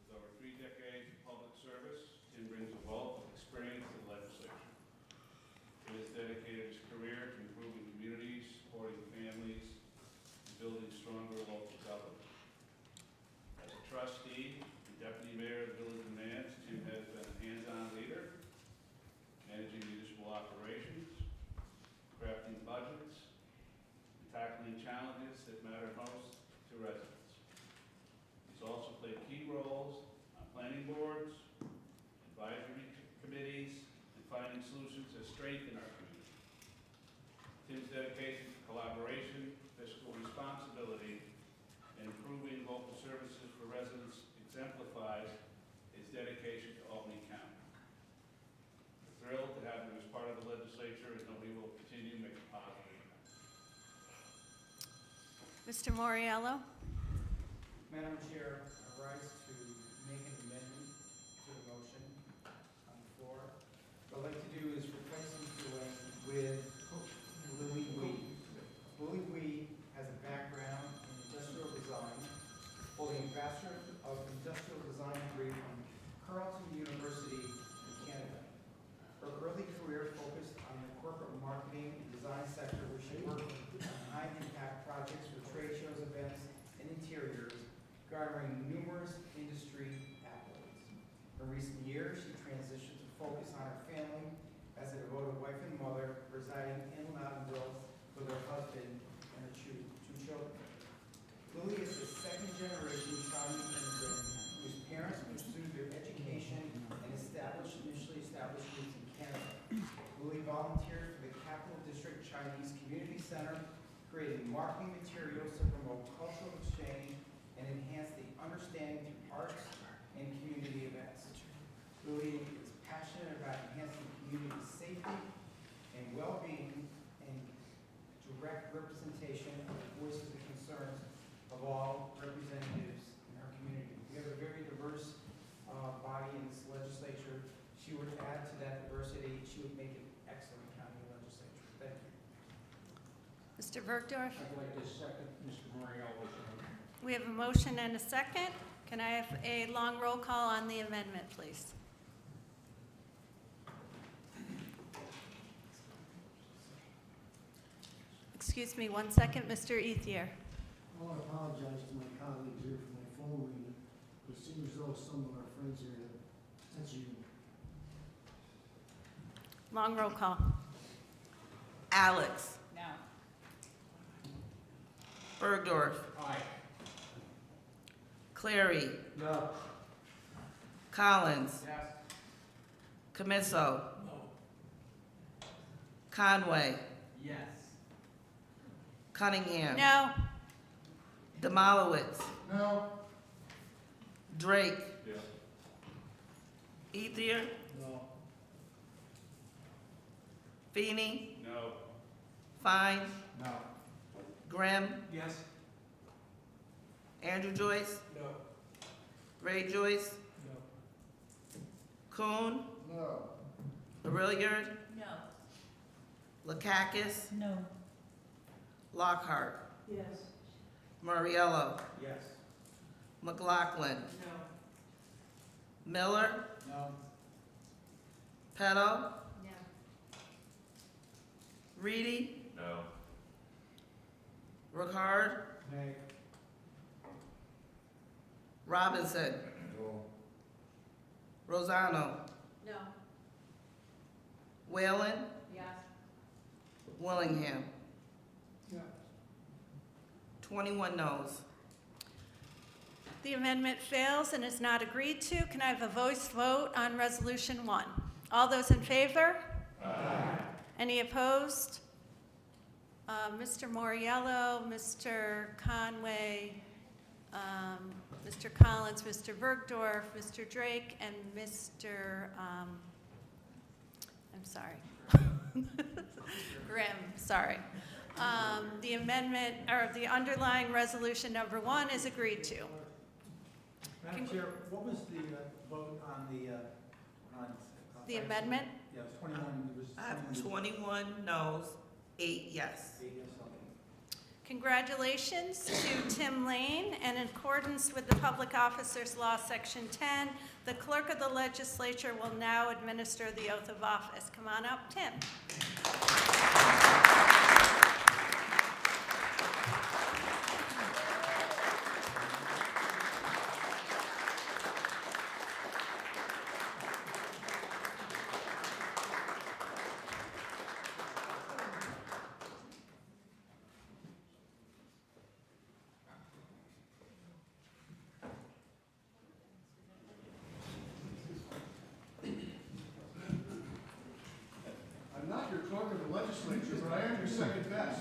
With over 3 decades of public service, Tim brings a wealth of experience to the legislature. He has dedicated his career to improving communities, supporting families, and building stronger local government. As a trustee and deputy mayor of the village of Manans, Tim has been finding solutions that strengthen our community. Tim's dedication to collaboration, fiscal responsibility, and improving local services for residents exemplifies his dedication to Albany County. We're thrilled to have him as part of the legislature and know he will continue to make a positive impact. Mr. Moriello? Madam Chair, I rise to make an amendment to the motion on the floor. What I'd like to do is replace Mr. Lane with Lily Wee. Lily Wee has a background in industrial design, holding a Bachelor of Industrial Design degree from Carleton University in Canada. Her early career focused on the corporate marketing and design sector, where she worked on high-impact projects for trade shows, events, and interiors, garnering numerous industry accolades. In recent years, she transitioned to focus on her family as a devoted wife and mother, residing in Loudonville with her husband and her two children. Lily is a second-generation Chinese immigrant whose parents pursued their education and initially established roots in Canada. Lily volunteered for the Capital District Chinese Community Center, creating marketing materials to promote cultural exchange and enhance the understanding through arts and community events. Lily is passionate about enhancing community safety and well-being and direct representation of the voices and concerns of all representatives in our community. We have a very diverse body in this legislature. She would add to that diversity. She would make an excellent county legislature. Thank you. Mr. Bergdorf? I'd like to second Mr. Moriello's motion. We have a motion and a second. Can I have a long roll call on the amendment, please? Excuse me 1 second, Mr. Ethier. I want to apologize to my colleagues here for my phone ringing. It seems as though some of our friends here have sense of humor. Long roll call. Alex. No. Bergdorf. Aye. Clary. No. Collins. Yes. Camiso. Conway. Yes. Cunningham. No. Demolowitz. No. Drake. Yes. Ethier. No. Feeney. No. Fine. No. Grimm. Yes. Andrew Joyce. No. Ray Joyce. No. Kuhn. No. Hilliard. No. Lakakis. No. Lockhart. Yes. Muriello. Yes. McLaughlin. No. Miller. No. Petto. No. Reedy. No. Ricard. Nay. Robinson. No. Rosano. No. Whalen. Yes. Willingham. Yeah. 21 noes. The amendment fails and is not agreed to. Can I have a voice vote on Resolution 1? All those in favor? Aye. Any opposed? Mr. Moriello, Mr. Conway, Mr. Collins, Mr. Bergdorf, Mr. Drake, and Mr. I'm sorry. Grimm, sorry. The amendment, or the underlying resolution number 1 is agreed to. Madam Chair, what was the vote on the, on? The amendment? Yeah, it was 21, it was. I have 21 noes, 8 yes. 8 yes, okay. Congratulations to Tim Lane, and in accordance with the Public Officers Law, Section 10, the clerk of the legislature will now administer the oath of office. Come on up, Tim. I'm not your clerk of the legislature, but I am your second best.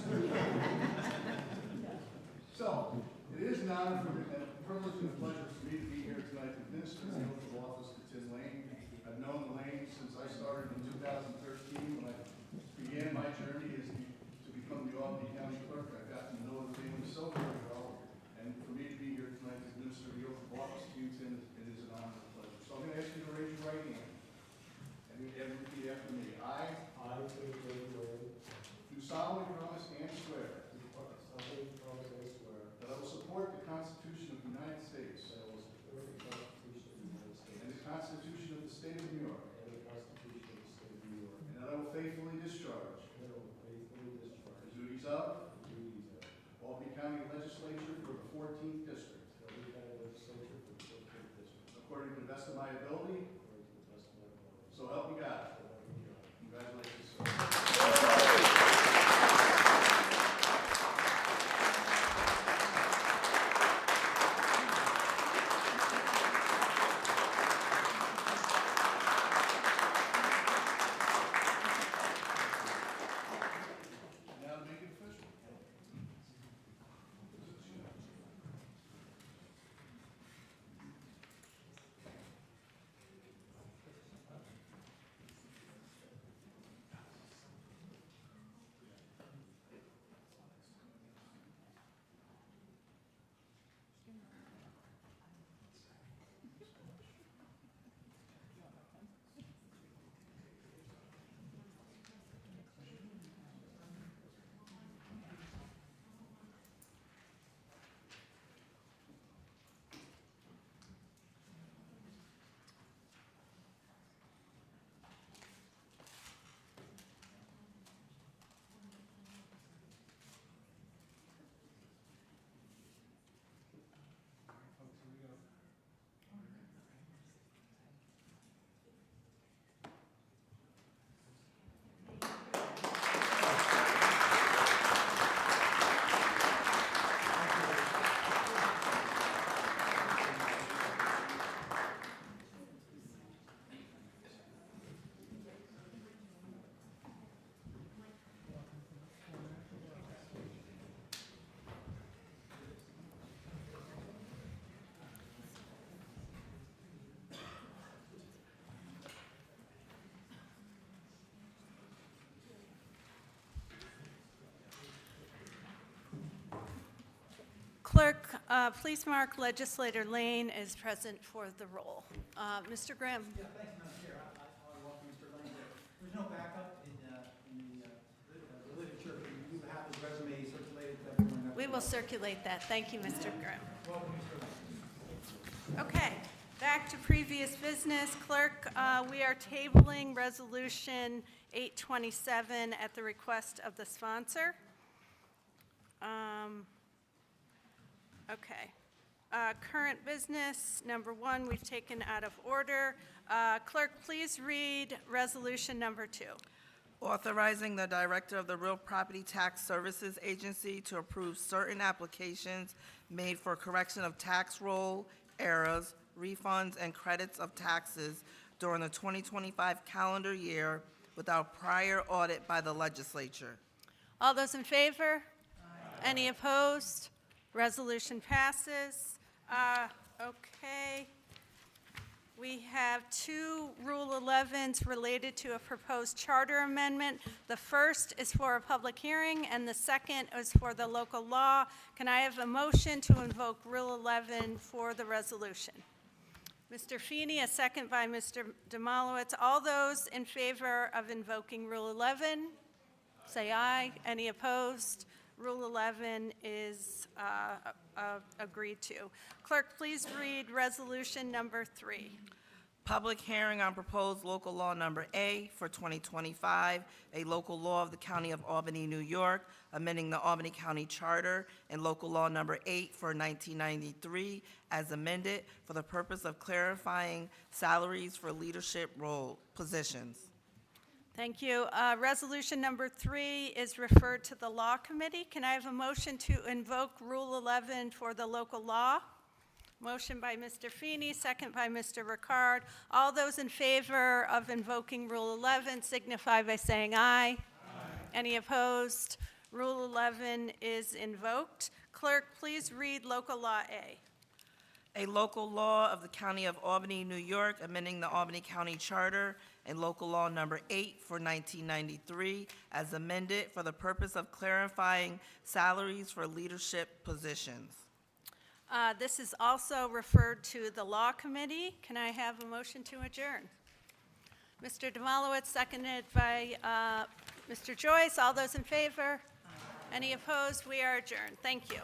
So, it is an honor for me, and a privilege and a pleasure for me to be here tonight to administer the oath of office to Tim Lane. I've known Lane since I started in 2013 when I began my journey to become the Albany County Clerk. I've gotten to know the family so very well, and for me to be here tonight to administer the oath of office to you, Tim, it is an honor and a pleasure. So I'm going to ask you to raise your right hand and repeat after me. I, Tim Lane, do solemnly promise and swear solemnly promise and swear that I will support the Constitution of the United States that I will support the Constitution of the United States and the Constitution of the State of New York, and the Constitution of the State of New York, and that I will faithfully discharge and that I will faithfully discharge the duties of the duties of Albany County Legislature for the 14th District, the Albany County Legislature for the 14th District, according to the best of my ability, according to the best of my ability. so help me God. So help me God. Congratulations, sir. Now to make it official. Clerk, please mark Legislator Lane is present for the roll. Mr. Grimm? Yeah, thanks, Madam Chair. I welcome Mr. Lane here. There's no backup in the literature. You have his resume circulated to everyone. We will circulate that. Thank you, Mr. Grimm. Welcome, Mr. Lane. Okay, back to previous business. Clerk, we are tabling Resolution 827 at the request of the sponsor. Okay. Current business, number 1, we've taken out of order. Clerk, please read Resolution number 2. Authorizing the Director of the Real Property Tax Services Agency to approve certain applications made for correction of tax roll errors, refunds, and credits of taxes during the 2025 calendar year without prior audit by the legislature. All those in favor? Aye. Any opposed? Resolution passes. Okay. We have 2 Rule 11s related to a proposed charter amendment. The first is for a public hearing, and the second is for the local law. Can I have a motion to invoke Rule 11 for the resolution? Mr. Feeney, a second by Mr. Demolowitz. All those in favor of invoking Rule 11, say aye. Any opposed? Rule 11 is agreed to. Clerk, please read Resolution number 3. Public hearing on proposed local law number A for 2025, a local law of the County of Albany, New York, amending the Albany County Charter, and local law number 8 for 1993 as amended for the purpose of clarifying salaries for leadership role positions. Thank you. Resolution number 3 is referred to the Law Committee. Can I have a motion to invoke Rule 11 for the local law? Motion by Mr. Feeney, second by Mr. Ricard. All those in favor of invoking Rule 11 signify by saying aye. Aye. Any opposed? Rule 11 is invoked. Clerk, please read Local Law A. A local law of the County of Albany, New York, amending the Albany County Charter and Local Law Number 8 for 1993, as amended for the purpose of clarifying salaries for leadership positions. This is also referred to the Law Committee. Can I have a motion to adjourn? Mr. Demalowitz, seconded by Mr. Joyce. All those in favor? Any opposed? We are adjourned. Thank you.